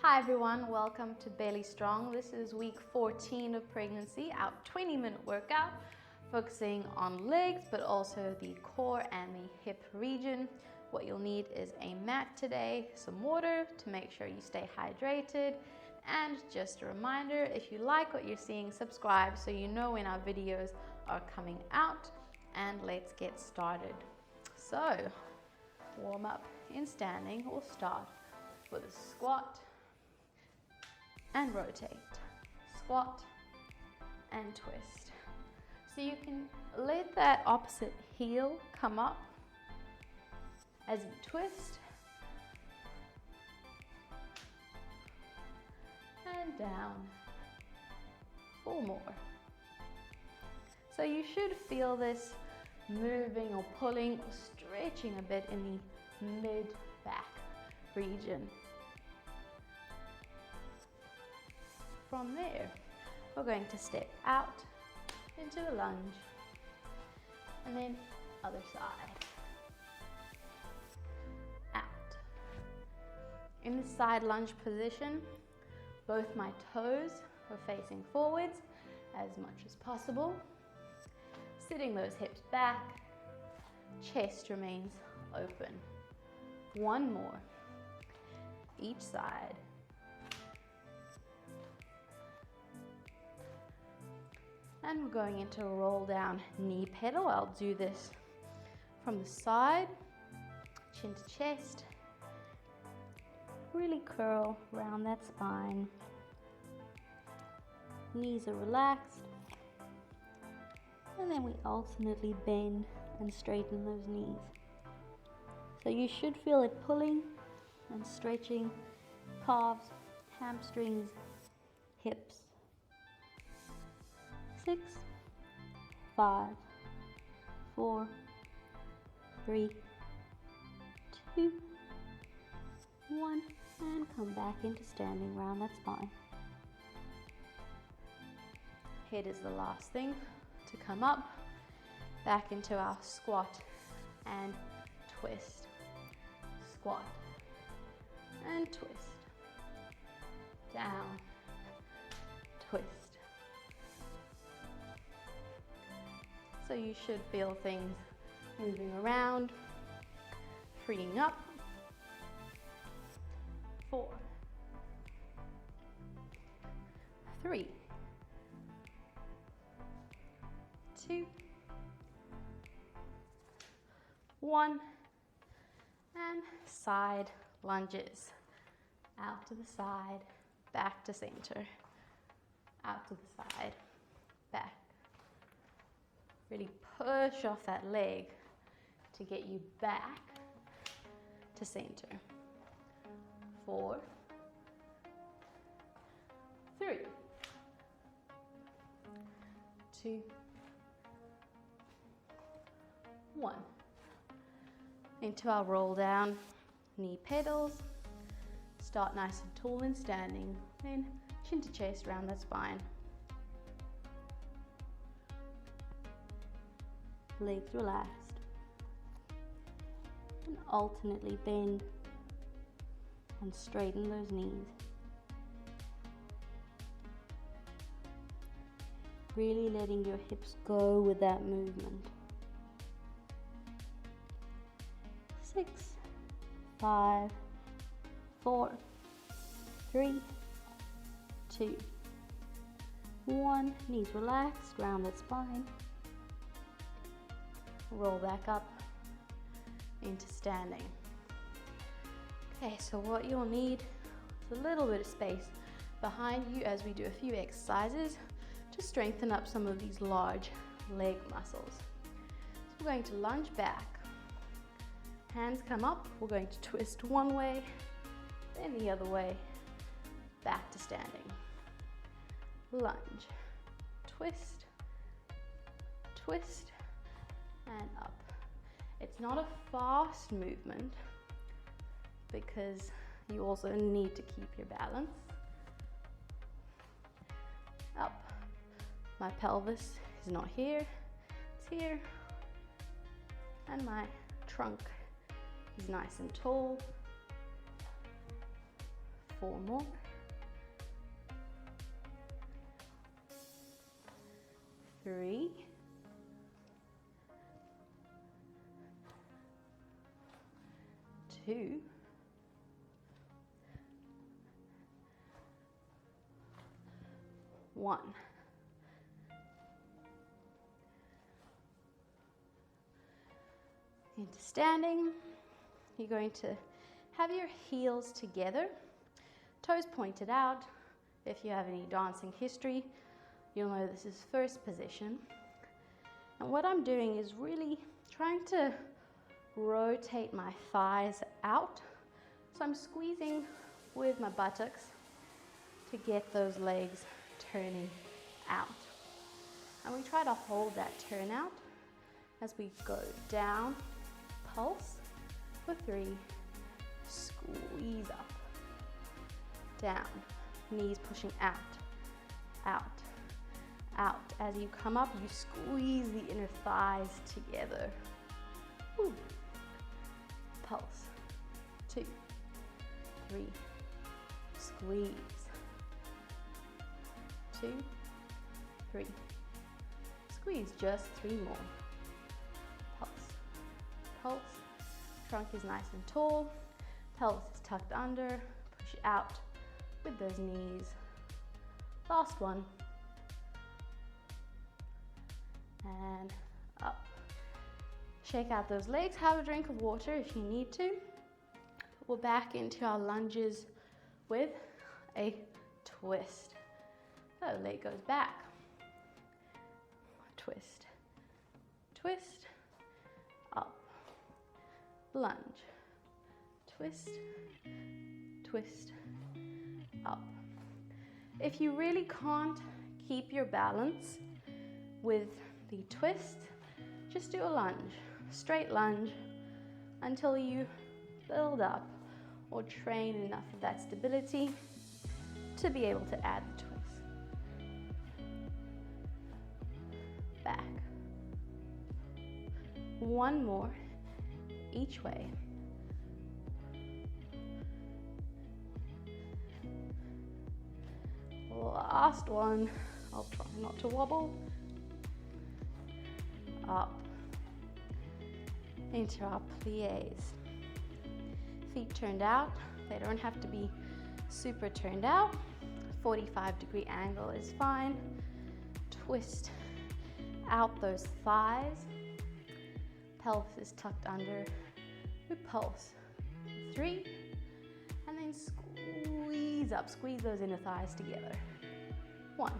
Hi everyone, welcome to Belly Strong. This is week 14 of pregnancy, our 20-minute workout, focusing on legs, but also the core and the hip region. What you'll need is a mat today, some water to make sure you stay hydrated, and just a reminder, if you like what you're seeing, subscribe so you know when our videos are coming out, and let's get started. So, warm up in standing. We'll start with a squat and rotate, squat and twist. So you can let that opposite heel come up as you twist and down. 4 more. So you should feel this moving or pulling or stretching a bit in the mid-back region. From there, we're going to step out into a lunge and then other side, out. In the side lunge position, both my toes are facing forwards as much as possible, sitting those hips back, chest remains open. 1 more, each side. And we're going into a roll down knee pedal. I'll do this from the side, chin to chest. Really curl around that spine. Knees are relaxed. And then we alternately bend and straighten those knees. So you should feel it pulling and stretching calves, hamstrings, hips. 6, 5, 4, 3, 2, 1, and come back into standing round that spine. Head is the last thing to come up, back into our squat and twist. Squat and twist. Down, twist. So you should feel things moving around, freeing up. 4, 3, 2, 1, and side lunges. Out to the side, back to center. Out to the side, back. Really push off that leg to get you back to center. 4, 3, 2, 1. Into our roll down knee pedals. Start nice and tall and standing. Then chin to chest round that spine. Legs relaxed, and alternately bend and straighten those knees. Really letting your hips go with that movement. 6, 5, 4, 3, 2, 1. Knees relaxed, round that spine. Roll back up into standing. Okay, so what you'll need is a little bit of space behind you as we do a few exercises to strengthen up some of these large leg muscles. So we're going to lunge back. Hands come up. We're going to twist one way, then the other way, back to standing. Lunge, twist, twist, and up. It's not a fast movement because you also need to keep your balance. Up. My pelvis is not here, it's here. And my trunk is nice and tall. 4 more. 3. 2. 1. Into standing. You're going to have your heels together, toes pointed out. If you have any dancing history, you'll know this is first position. And what I'm doing is really trying to rotate my thighs out. So I'm squeezing with my buttocks to get those legs turning out. And we try to hold that turn out as we go down, pulse for 3, squeeze up, down, knees pushing out, out, out. As you come up, you squeeze the inner thighs together. Woo. Pulse, 2, 3, squeeze, 2, 3, squeeze, just 3 more. Pulse, pulse, trunk is nice and tall, pelvis is tucked under, push out with those knees. Last one. And up. Shake out those legs, have a drink of water if you need to. We're back into our lunges with a twist. So leg goes back. Twist, twist, up, lunge, twist, twist, up. If you really can't keep your balance with the twist, just do a lunge, straight lunge, until you build up or train enough of that stability to be able to add the twist. Back. 1 more each way. Last one. I'll try not to wobble. Up into our pliés. Feet turned out. They don't have to be super turned out. 45-degree angle is fine. Twist out those thighs. Pelvis is tucked under. We pulse. 3, and then squeeze up. Squeeze those inner thighs together. 1,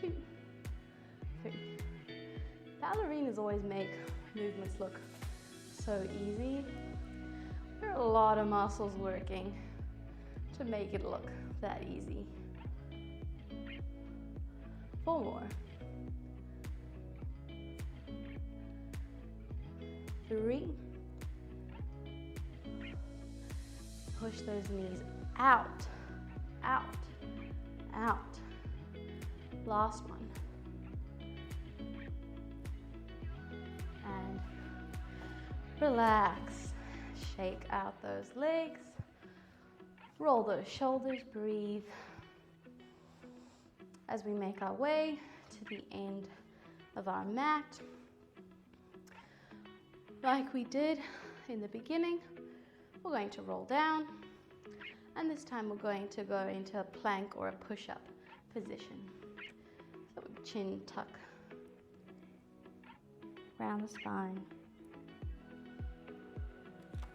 2, 3. Ballerinas always make movements look so easy. There are a lot of muscles working to make it look that easy. 4 more. 3. Push those knees out, out, out. Last one. And relax. Shake out those legs. Roll those shoulders. Breathe. As we make our way to the end of our mat. Like we did in the beginning, we're going to roll down, and this time we're going to go into a plank or a push-up position. So chin tuck, round the spine,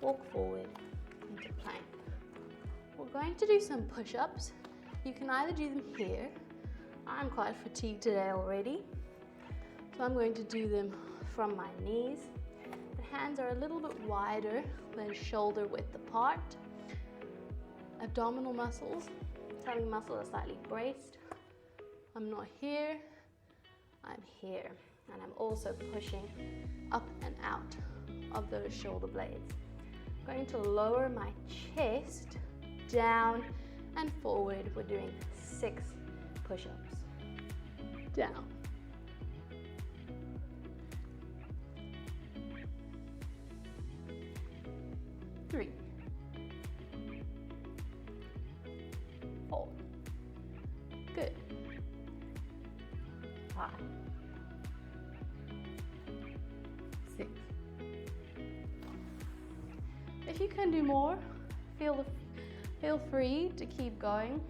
walk forward into plank. We're going to do some push-ups. You can either do them here. I'm quite fatigued today already, so I'm going to do them from my knees. The hands are a little bit wider than shoulder width apart. Abdominal muscles, tummy muscles are slightly braced. I'm not here, I'm here. And I'm also pushing up and out of those shoulder blades. I'm going to lower my chest down and forward. We're doing 6 push-ups. Down. 3, 6. If you can do more, feel free to keep going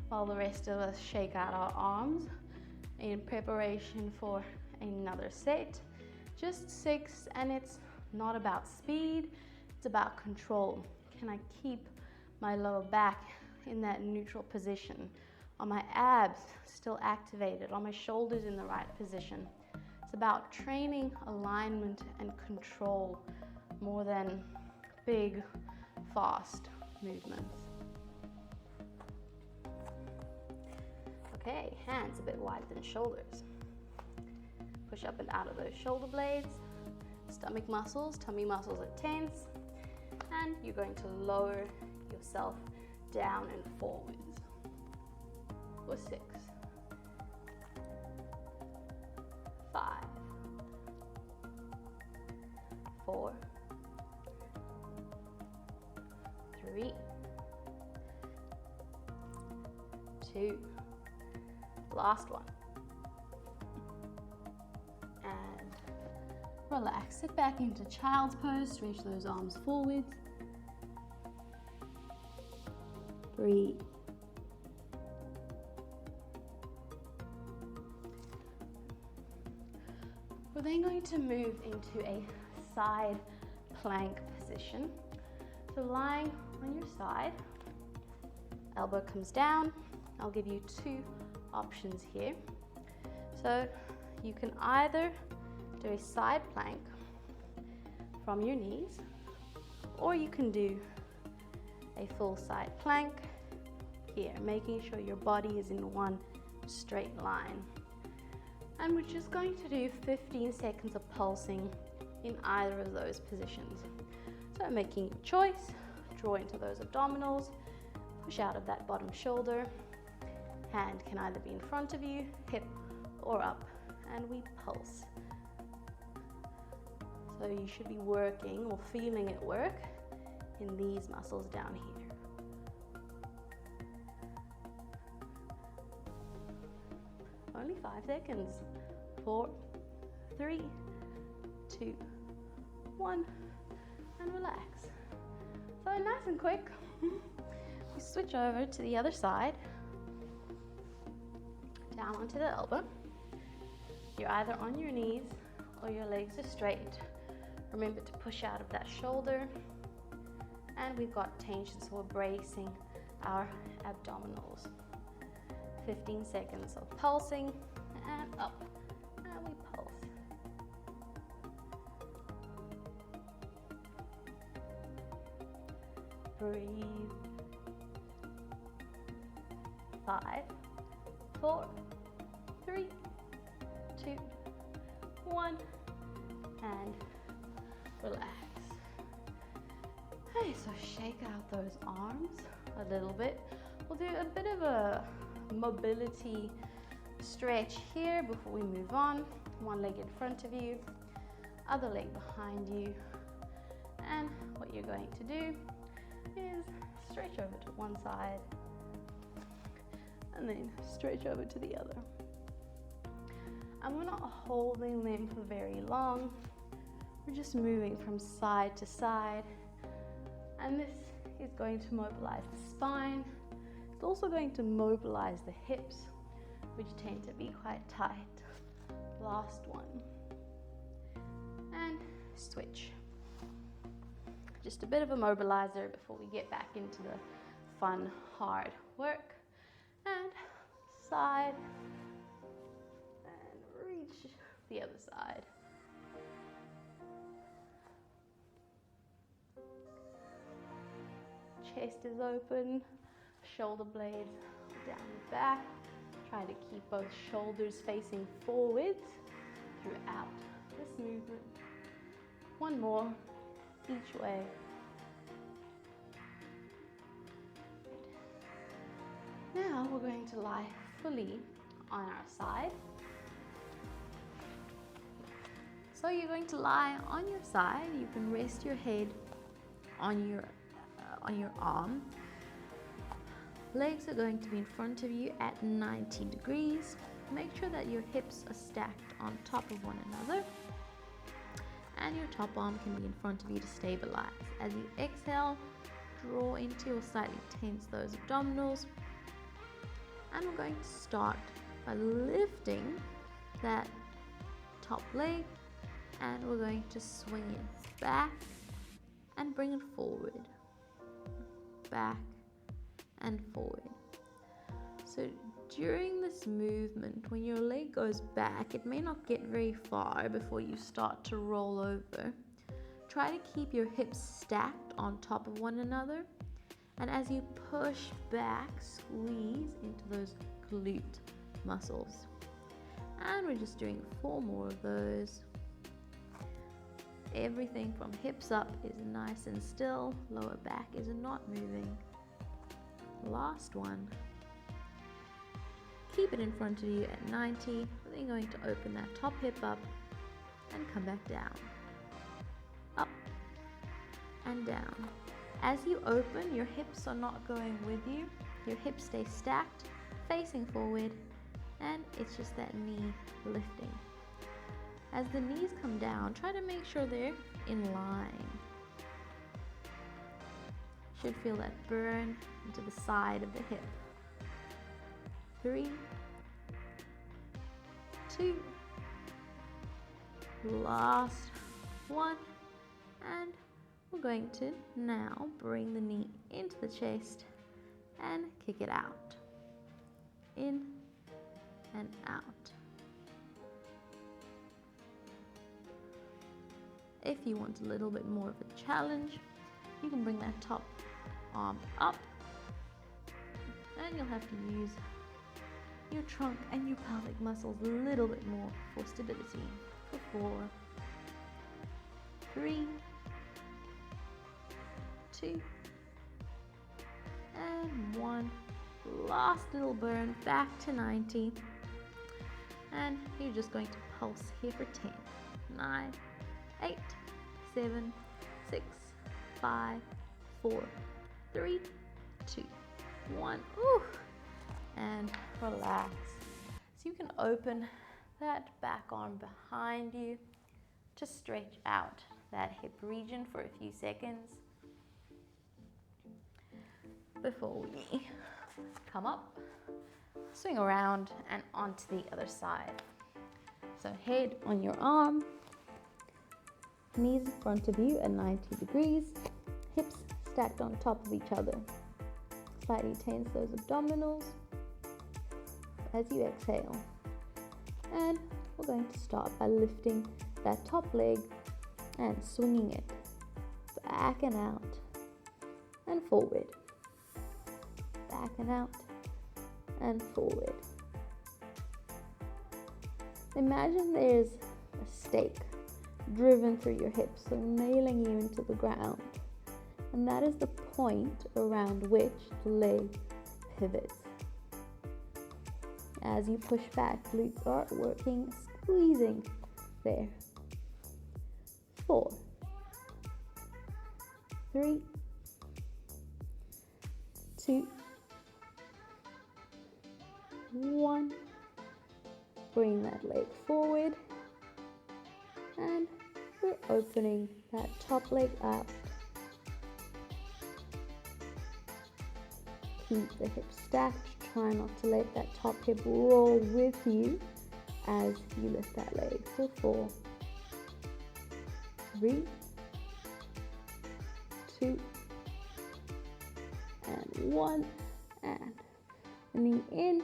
while the rest of us shake out our arms in preparation for another set. Just 6, and it's not about speed, it's about control. Can I keep my lower back in that neutral position? Are my abs still activated? Are my shoulders in the right position? It's about training alignment and control more than big, fast movements. Okay, hands a bit wider than shoulders. Push up and out of those shoulder blades. Stomach muscles, tummy muscles are tense. And you're going to lower yourself down and forwards. For 6, 5, 4, 3, 2, last one. And relax, sit back into child's pose, stretch those arms forwards. Breathe. We're then going to move into a side plank position. So lying on your side, elbow comes down. I'll give you 2 options here. So you can either do a side plank from your knees, or you can do a full side plank here, making sure your body is in one straight line. And we're just going to do 15 seconds of pulsing in either of those positions. So making your choice, draw into those abdominals, push out of that bottom shoulder. Hand can either be in front of you, hip, or up, and we pulse. So you should be working or feeling it work in these muscles down here. Only 5 seconds. 4, 3, 2, 1, and relax. So nice and quick, we switch over to the other side, down onto the elbow. You're either on your knees or your legs are straight. Remember to push out of that shoulder, and we've got tension, so we're bracing our abdominals. 15 seconds of pulsing, and up, and we pulse. Breathe. 5, 4, 3, 2, 1, and relax. Okay, so shake out those arms a little bit. We'll do a bit of a mobility stretch here before we move on. One leg in front of you, other leg behind you, and what you're going to do is stretch over to one side and then stretch over to the other. And we're not holding them for very long. We're just moving from side to side, and this is going to mobilize the spine. It's also going to mobilize the hips, which tend to be quite tight. Last one. And switch. Just a bit of a mobilizer before we get back into the fun, hard work. And side. And reach the other side. Chest is open. Shoulder blades down the back. Try to keep both shoulders facing forwards throughout this movement. One more each way. Now we're going to lie fully on our side. So you're going to lie on your side. You can rest your head on your arm. Legs are going to be in front of you at 90 degrees. Make sure that your hips are stacked on top of one another. and your top arm can be in front of you to stabilize. As you exhale, draw into or slightly tense those abdominals, and we're going to start by lifting that top leg, and we're going to swing it back and bring it forward, back and forward. So during this movement, when your leg goes back, it may not get very far before you start to roll over. Try to keep your hips stacked on top of one another, and as you push back, squeeze into those glute muscles. And we're just doing 4 more of those. Everything from hips up is nice and still, lower back is not moving. Last one. Keep it in front of you at 90, then you're going to open that top hip up and come back down. Up and down. As you open, your hips are not going with you. Your hips stay stacked, facing forward, and it's just that knee lifting. As the knees come down, try to make sure they're in line. Should feel that burn into the side of the hip. 3, 2, last one, and we're going to now bring the knee into the chest and kick it out, in and out. If you want a little bit more of a challenge, you can bring that top arm up, and you'll have to use your trunk and your pelvic muscles a little bit more for stability. For 4, 3, 2, and 1. Last little burn, back to 90. And you're just going to pulse here for 10, 9, 8, 7, 6, 5, 4, 3, 2, 1. Ooh. And relax. So you can open that back arm behind you to stretch out that hip region for a few seconds before we come up, swing around and onto the other side. So head on your arm, knees in front of you at 90 degrees, hips stacked on top of each other. Slightly tense those abdominals as you exhale. And we're going to start by lifting that top leg and swinging it back and out and forward, back and out and forward. Imagine there's a stake driven through your hips, so nailing you into the ground, and that is the point around which the leg pivots. As you push back, glutes are working, squeezing there. 4, 3, 2, 1. Bring that leg forward, and we're opening that top leg up. Keep the hips stacked. Try not to let that top hip roll with you as you lift that leg. For 4, 3, 2, and 1. And knee in,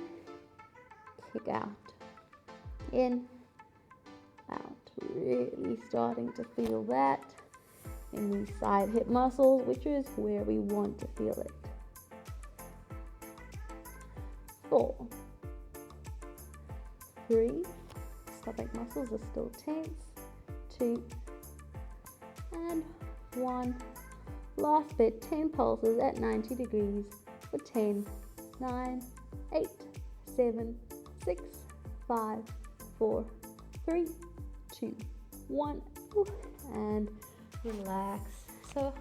kick out, in, out. Really starting to feel that in these side hip muscles, which is where we want to feel it. 4, 3, stomach muscles are still tense. 2, and 1. Last bit, 10 pulses at 90 degrees for 10, 9, 8, 7, 6, 5, 4, 3, 2, 1, and relax. So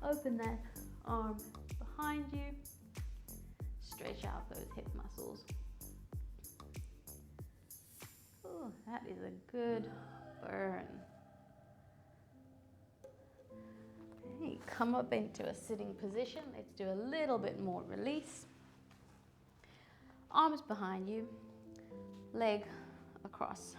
open that arm behind you. Stretch out those hip muscles. Oh, that is a good burn. come up into a sitting position. Let's do a little bit more release. Arms behind you, leg across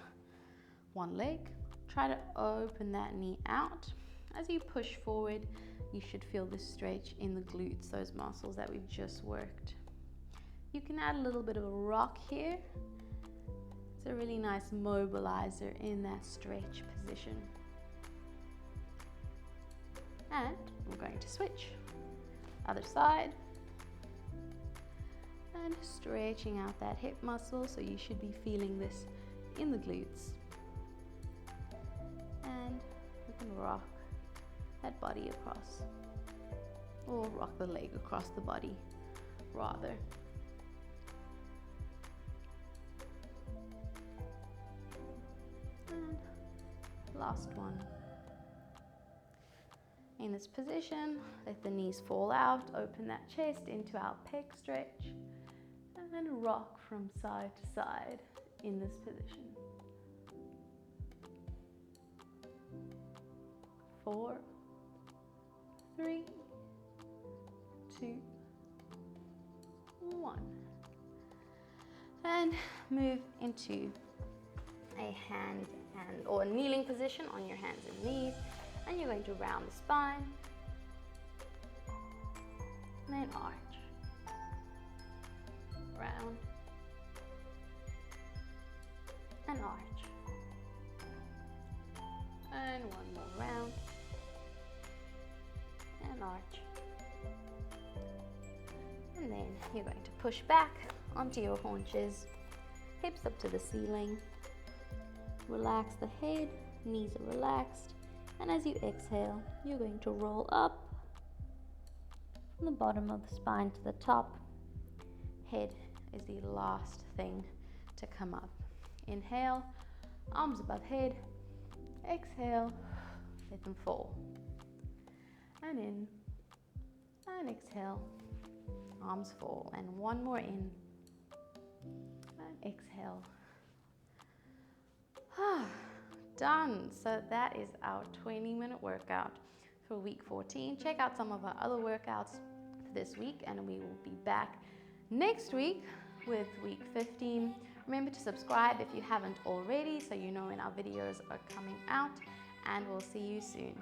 one leg. Try to open that knee out. As you push forward, you should feel this stretch in the glutes, those muscles that we've just worked. You can add a little bit of a rock here. It's a really nice mobilizer in that stretch position. And we're going to switch. Other side. And stretching out that hip muscle, so you should be feeling this in the glutes. And we can rock that body across, or rock the leg across the body, rather. And last one. In this position, let the knees fall out, open that chest into our pec stretch, and rock from side to side in this position. 4, 3, 2, 1. And move into a hand or a kneeling position on your hands and knees, and you're going to round the spine and then arch. Round and arch, and one more round and arch, and then you're going to push back onto your haunches, hips up to the ceiling, relax the head, knees are relaxed, and as you exhale, you're going to roll up from the bottom of the spine to the top. Head is the last thing to come up. Inhale, arms above head. Exhale, let them fall. And in, and exhale, arms fall. And one more in, and exhale. Done. So that is our 20-minute workout for week 14. Check out some of our other workouts for this week, and we will be back next week with week 15. Remember to subscribe if you haven't already, so you know when our videos are coming out, and we'll see you soon.